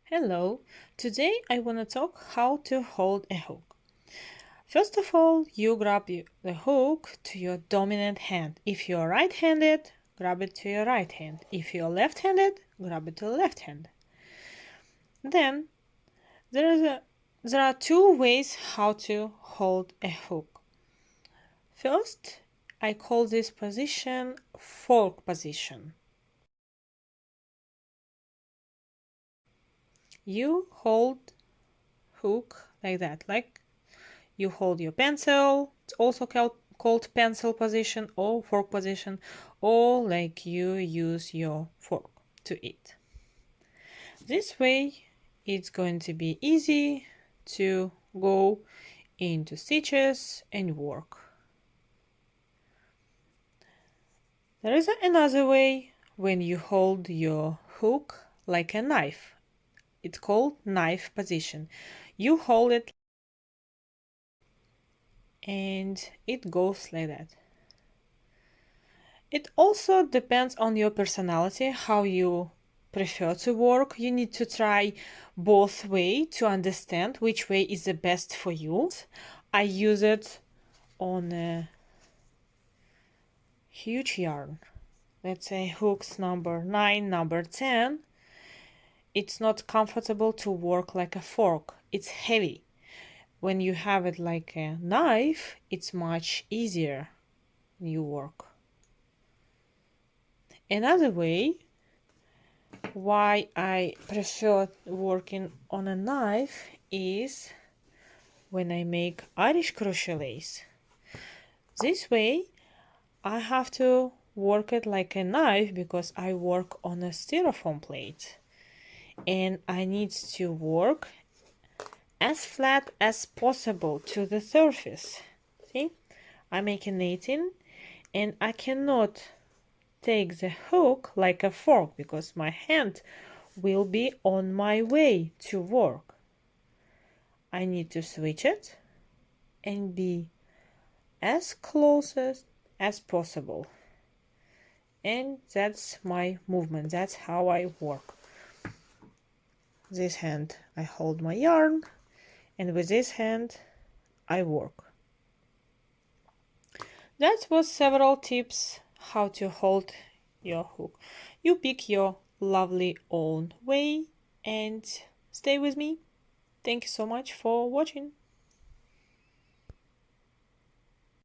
Hello, today I want to talk how to hold a hook. First of all, you grab the hook to your dominant hand. If you're right-handed, grab it to your right hand. If you're left-handed, grab it to the left hand. Then there are two ways how to hold a hook. First, I call this position fork position. You hold hook like that, like you hold your pencil. It's also called pencil position or fork position, or like you use your fork to eat. This way it's going to be easy to go into stitches and work. There is another way when you hold your hook like a knife. It's called knife position. You hold it and it goes like that. It also depends on your personality, how you prefer to work. You need to try both ways to understand which way is the best for you. I use it on a huge yarn. Let's say hooks number 9, number 10. It's not comfortable to work like a fork. It's heavy. When you have it like a knife, it's much easier when you work. Another way why I prefer working on a knife is when I make Irish crochet lace. This way I have to work it like a knife because I work on a styrofoam plate and I need to work as flat as possible to the surface. See, I'm making 18 and I cannot take the hook like a fork because my hand will be on my way to work. I need to switch it and be as close as possible. And that's my movement. That's how I work. This hand I hold my yarn and with this hand I work. That was several tips how to hold your hook. You pick your lovely own way and stay with me. Thank you so much for watching.